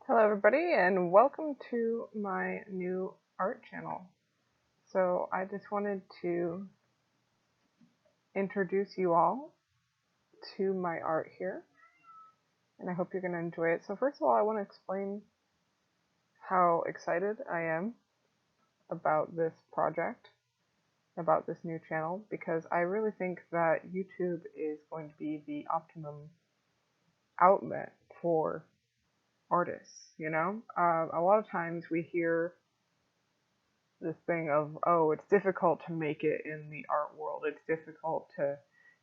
Hello everybody and welcome to my new art channel. So I just wanted to introduce you all to my art here and I hope you're going to enjoy it. So first of all, I want to explain how excited I am about this project, about this new channel, because I really think that YouTube is going to be the optimum outlet for artists, you know? A lot of times we hear this thing of, oh, it's difficult to make it in the art world. It's difficult to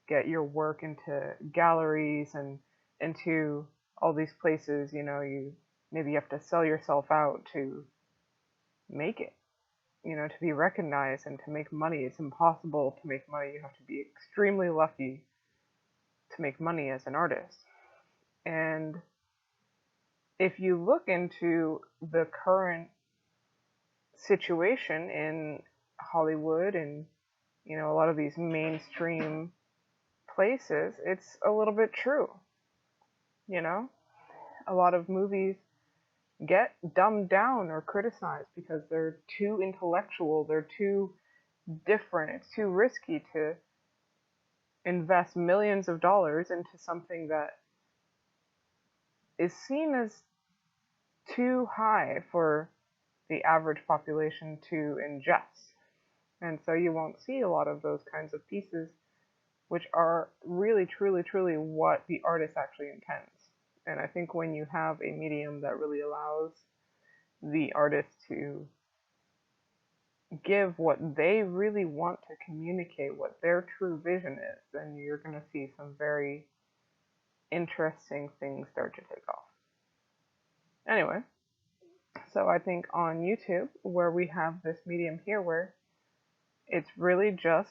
get your work into galleries and into all these places, maybe you have to sell yourself out to make it, to be recognized and to make money. It's impossible to make money. You have to be extremely lucky to make money as an artist. And if you look into the current situation in Hollywood and a lot of these mainstream places, it's a little bit true. A lot of movies get dumbed down or criticized because they're too intellectual, they're too different, it's too risky to invest millions of dollars into something that is seen as too high for the average population to ingest. And so you won't see a lot of those kinds of pieces, which are really, truly, truly what the artist actually intends. And I think when you have a medium that really allows the artist to give what they really want to communicate, what their true vision is, then you're going to see some very interesting things start to take off. Anyway, so I think on YouTube, where we have this medium here where it's really just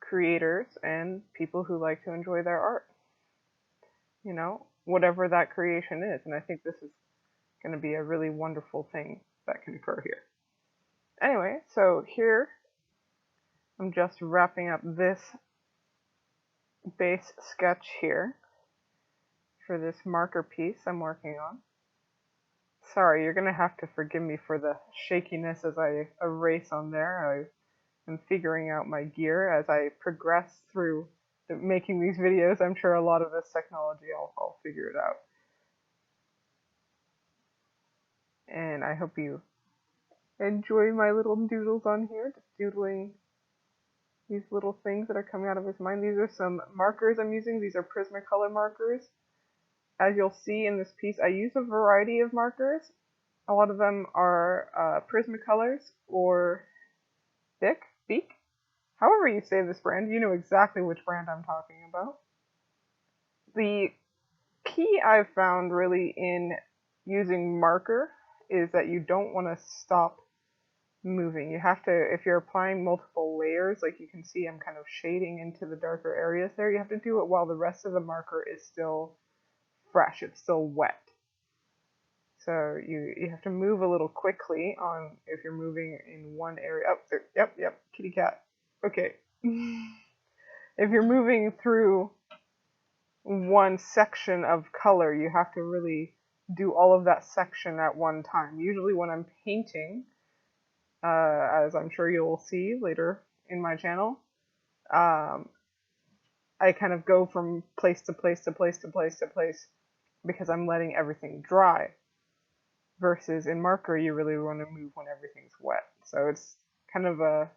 creators and people who like to enjoy their art, whatever that creation is. And I think this is going to be a really wonderful thing that can occur here. Anyway, so here I'm just wrapping up this base sketch here for this marker piece I'm working on. Sorry, you're going to have to forgive me for the shakiness as I erase on there. I am figuring out my gear as I progress through making these videos. I'm sure a lot of this technology, I'll figure it out. And I hope you enjoy my little doodles on here, just doodling these little things that are coming out of his mind. These are some markers I'm using. These are Prismacolor markers. As you'll see in this piece, I use a variety of markers. A lot of them are Prismacolors or Bic, however you say this brand. You know exactly which brand I'm talking about. The key I've found really in using marker is that you don't want to stop moving. You have to, if you're applying multiple layers, like you can see I'm kind of shading into the darker areas there, you have to do it while the rest of the marker is still fresh, it's still wet. So you have to move a little quickly on if you're moving in one area. Oh, there, yep, kitty cat. Okay. If you're moving through one section of color, you have to really do all of that section at one time. Usually when I'm painting, as I'm sure you'll see later in my channel, I kind of go from place to place to place to place to place because I'm letting everything dry. Versus in marker, you really want to move when everything's wet. So it's kind of a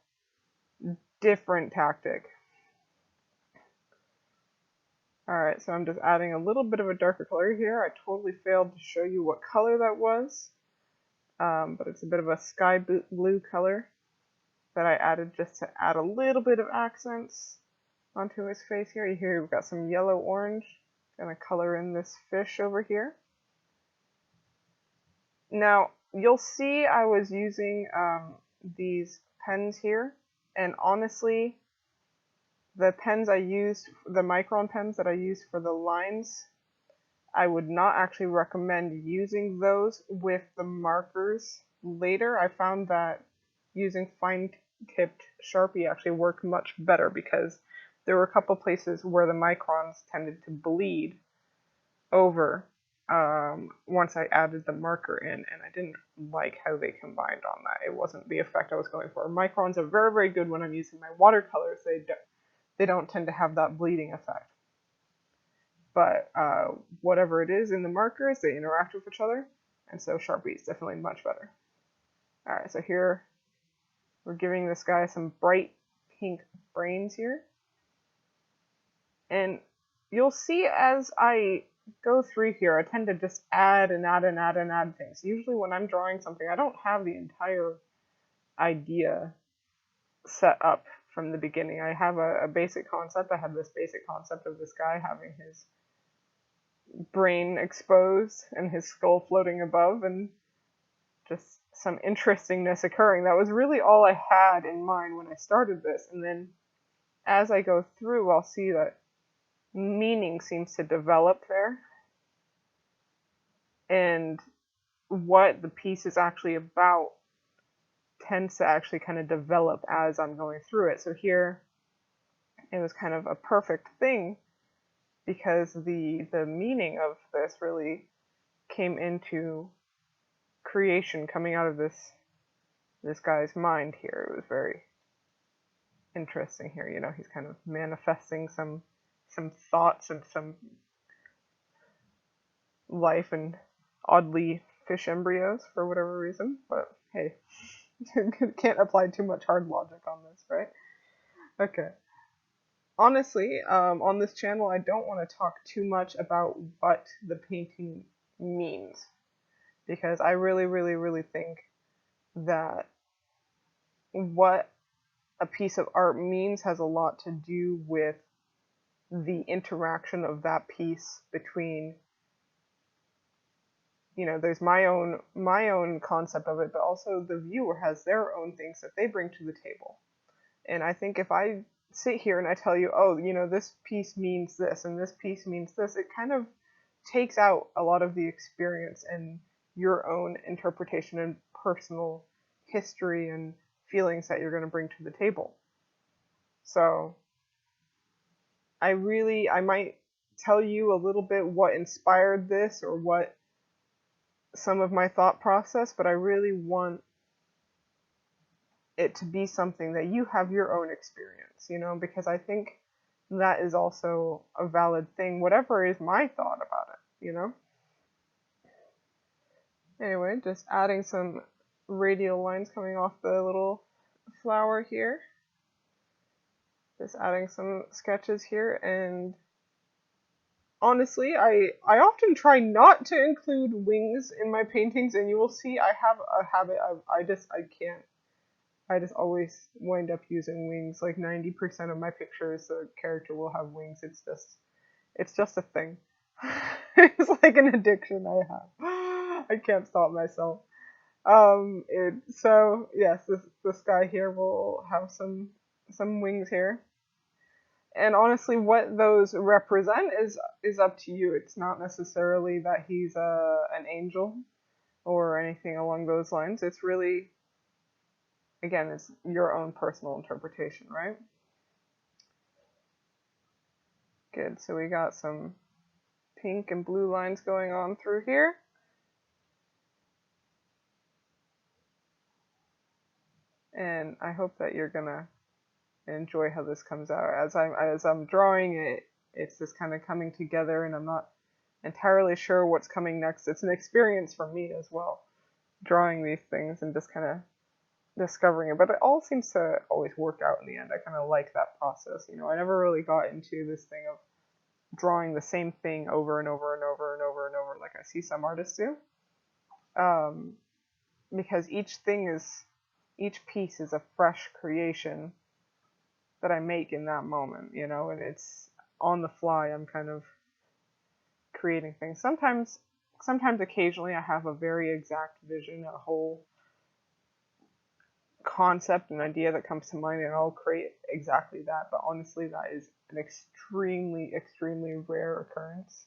different tactic. Alright, so I'm just adding a little bit of a darker color here. I totally failed to show you what color that was. But it's a bit of a sky blue color that I added just to add a little bit of accents onto his face here. Here we've got some yellow orange. Gonna color in this fish over here. Now, you'll see I was using these pens here, and honestly, the pens I used, the micron pens that I used for the lines, I would not actually recommend using those with the markers later. I found that using fine-tipped Sharpie actually worked much better because there were a couple places where the microns tended to bleed over once I added the marker in, and I didn't like how they combined on that. It wasn't the effect I was going for. Microns are very, very good when I'm using my watercolors. They don't tend to have that bleeding effect. But whatever it is in the markers, they interact with each other, and so Sharpie is definitely much better. Alright, so here we're giving this guy some bright pink brains here. And you'll see as I go through here, I tend to just add and add and add and add things. Usually when I'm drawing something, I don't have the entire idea set up from the beginning. I have a basic concept. I have this basic concept of this guy having his brain exposed and his skull floating above, and just some interestingness occurring. That was really all I had in mind when I started this, and then as I go through, I'll see that meaning seems to develop there, and what the piece is actually about tends to actually kind of develop as I'm going through it. So here, it was kind of a perfect thing, because the meaning of this really came into creation coming out of this guy's mind here. It was very interesting here. You know, he's kind of manifesting some thoughts and some life and oddly fish embryos for whatever reason. But hey, can't apply too much hard logic on this, right? Okay. Honestly, on this channel, I don't want to talk too much about what the painting means, because I really, really, really think that what a piece of art means has a lot to do with the interaction of that piece between, you know, there's my own concept of it, but also the viewer has their own things that they bring to the table. And I think if I sit here and I tell you, oh, you know, this piece means this and this piece means this, it kind of takes out a lot of the experience and your own interpretation and personal history and feelings that you're going to bring to the table. So I might tell you a little bit what inspired this or what some of my thought process, but I really want it to be something that you have your own experience, you know, because I think that is also a valid thing, whatever is my thought about it, you know. Anyway, just adding some radial lines coming off the little flower here. Just adding some sketches here, and honestly, I often try not to include wings in my paintings, and you will see I have a habit of, I just always wind up using wings. Like 90% of my pictures, the character will have wings. It's just a thing. It's like an addiction I have. I can't stop myself. So yes, this guy here will have some wings here. And honestly, what those represent is up to you. It's not necessarily that he's an angel or anything along those lines. It's really, again, it's your own personal interpretation, right? Good, so we got some pink and blue lines going on through here. And I hope that you're gonna enjoy how this comes out. As I'm drawing it, it's just kind of coming together, and I'm not entirely sure what's coming next. It's an experience for me as well, drawing these things and just kind of discovering it. But it all seems to always work out in the end. I kind of like that process. You know, I never really got into this thing of drawing the same thing over and over and over and over and over like I see some artists do. Because each piece is a fresh creation that I make in that moment, you know, and it's on the fly. I'm kind of creating things. Sometimes occasionally I have a very exact vision, a whole concept, an idea that comes to mind, and I'll create exactly that. But honestly, that is an extremely, extremely rare occurrence.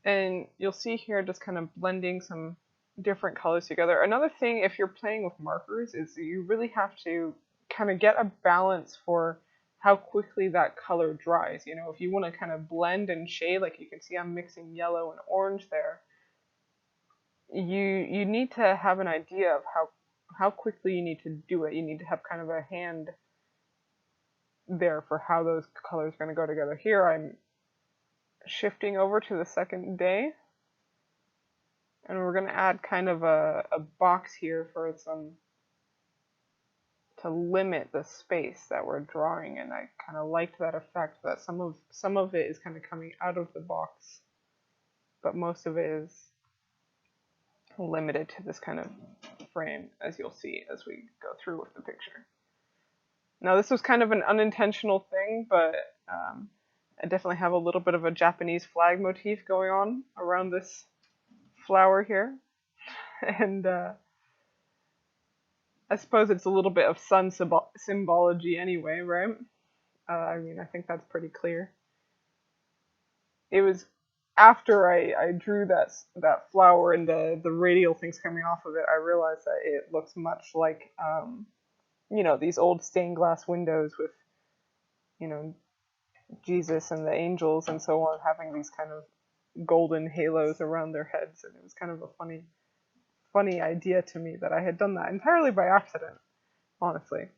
And you'll see here just kind of blending some different colors together. Another thing, if you're playing with markers, is you really have to kind of get a balance for how quickly that color dries. You know, if you want to kind of blend and shade, like you can see I'm mixing yellow and orange there, you need to have an idea of how quickly you need to do it. You need to have kind of a hand there for how those colors are going to go together. Here I'm shifting over to the second day, and we're going to add kind of a box here for some, to limit the space that we're drawing, and I kind of liked that effect, that some of it is kind of coming out of the box, but most of it is limited to this kind of frame, as you'll see as we go through with the picture. Now this was kind of an unintentional thing, but I definitely have a little bit of a Japanese flag motif going on around this flower here, and I suppose it's a little bit of sun symbology anyway, right? I mean, I think that's pretty clear. It was after I drew that flower and the radial things coming off of it, I realized that it looks much like, you know, these old stained glass windows with, you know, Jesus and the angels and so on having these kind of golden halos around their heads, and it was kind of a funny idea to me that I had done that entirely by accident, honestly.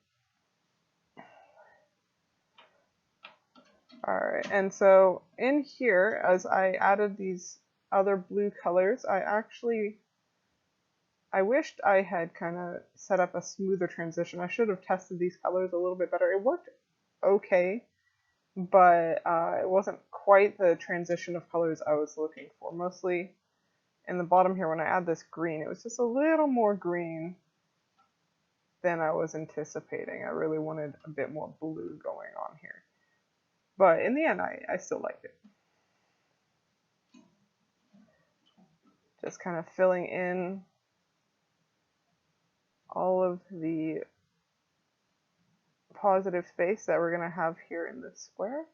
Alright, and so in here, as I added these other blue colors, I wished I had kind of set up a smoother transition. I should have tested these colors a little bit better. It worked okay, but it wasn't quite the transition of colors I was looking for. Mostly in the bottom here, when I add this green, it was just a little more green than I was anticipating. I really wanted a bit more blue going on here. But in the end, I still liked it. Just kind of filling in all of the positive space that we're going to have here in this square.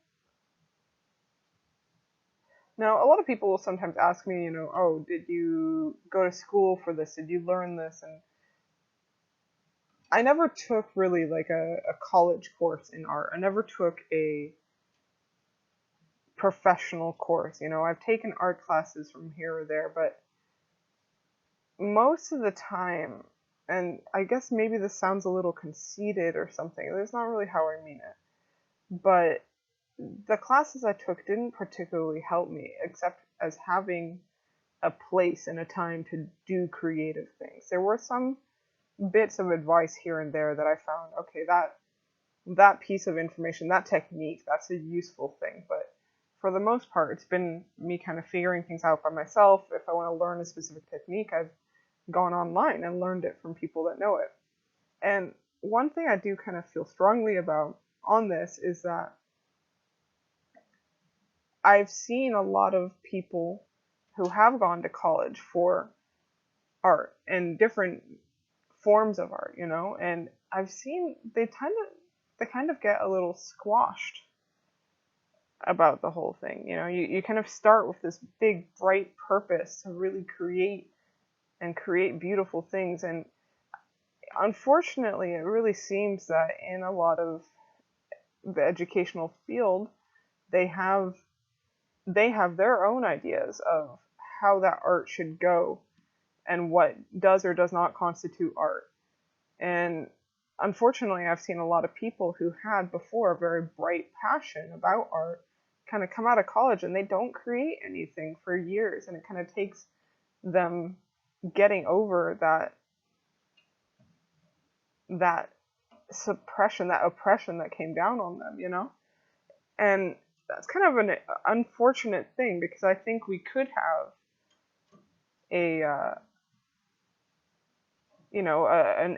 Now, a lot of people will sometimes ask me, you know, oh, did you go to school for this? Did you learn this? And I never took really like a college course in art. I never took a professional course. You know, I've taken art classes from here or there, but most of the time, and I guess maybe this sounds a little conceited or something, that's not really how I mean it, but the classes I took didn't particularly help me, except as having a place and a time to do creative things. There were some bits of advice here and there that I found, okay, that piece of information, that technique, that's a useful thing, but for the most part, it's been me kind of figuring things out by myself. If I want to learn a specific technique, I've gone online and learned it from people that know it. And one thing I do kind of feel strongly about on this is that I've seen a lot of people who have gone to college for art and different forms of art, you know, and I've seen they kind of get a little squashed about the whole thing. You know, you kind of start with this big bright purpose to really create beautiful things, and unfortunately it really seems that in a lot of the educational field they have their own ideas of how that art should go and what does or does not constitute art. And unfortunately, I've seen a lot of people who had before a very bright passion about art kind of come out of college and they don't create anything for years, and it kind of takes them getting over that suppression, that oppression that came down on them, you know? And that's kind of an unfortunate thing, because I think we could have an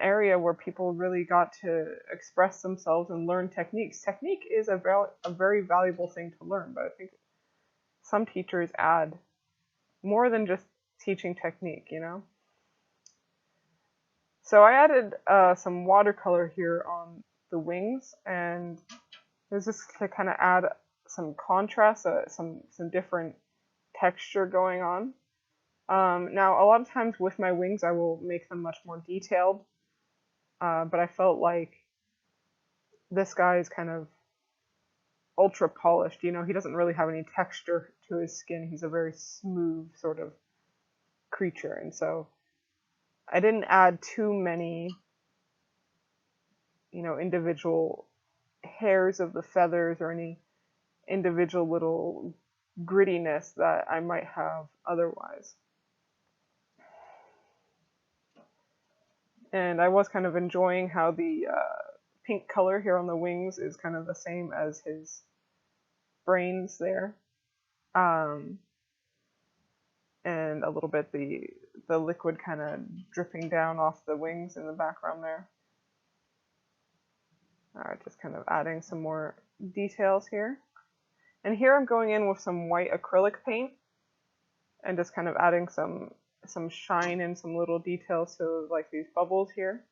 area where people really got to express themselves and learn techniques. Technique is a very valuable thing to learn, but I think some teachers add more than just teaching technique, you know? So I added some watercolor here on the wings, and it was just to kind of add some contrast, some different texture going on. Now, a lot of times with my wings, I will make them much more detailed, but I felt like this guy is kind of ultra polished, you know, he doesn't really have any texture to his skin. He's a very smooth sort of creature, and so I didn't add too many, you know, individual hairs of the feathers or any individual little grittiness that I might have otherwise. And I was kind of enjoying how the pink color here on the wings is kind of the same as his brains there. And a little bit the liquid kind of dripping down off the wings in the background there. Alright, just kind of adding some more details here. And here I'm going in with some white acrylic paint and just kind of adding some shine and some little details to like these bubbles here.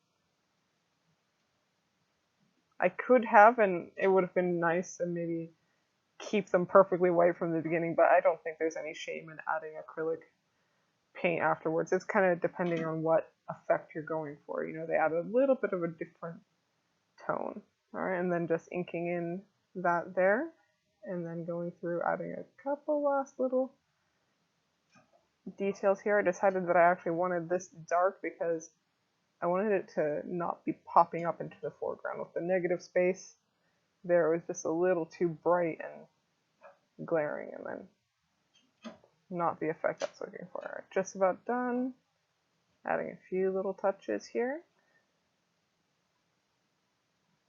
I could have, and it would have been nice to maybe keep them perfectly white from the beginning, but I don't think there's any shame in adding acrylic paint afterwards. It's kind of depending on what effect you're going for. You know, they add a little bit of a different tone. Alright, and then just inking in that there, and then going through adding a couple last little details here. I decided that I actually wanted this dark because I wanted it to not be popping up into the foreground. With the negative space there, it was just a little too bright and glaring, and then not the effect I was looking for. Alright, just about done. Adding a few little touches here.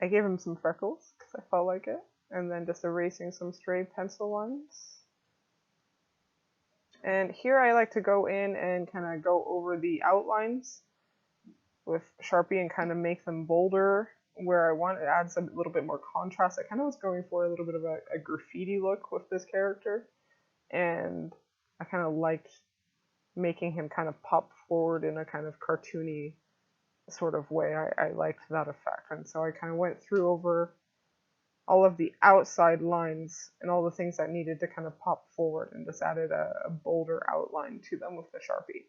I gave him some freckles because I felt like it, and then just erasing some stray pencil lines. And here I like to go in and kind of go over the outlines with Sharpie and kind of make them bolder where I want. It adds a little bit more contrast. I kind of was going for a little bit of a graffiti look with this character, and I kind of liked making him kind of pop forward in a kind of cartoony sort of way. I liked that effect, and so I kind of went through over all of the outside lines and all the things that needed to kind of pop forward and just added a bolder outline to them with the Sharpie.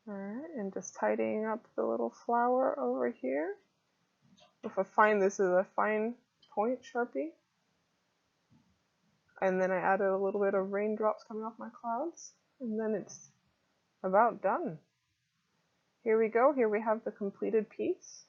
Alright, and just tidying up the little flower over here with a fine, this is a fine point Sharpie. And then I added a little bit of raindrops coming off my clouds, and then it's about done. Here we go, here we have the completed piece.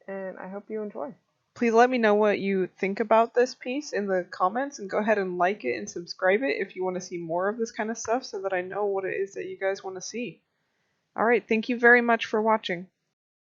And I hope you enjoy. Please let me know what you think about this piece in the comments, and go ahead and like it and subscribe it if you want to see more of this kind of stuff so that I know what it is that you guys want to see. Alright, thank you very much for watching.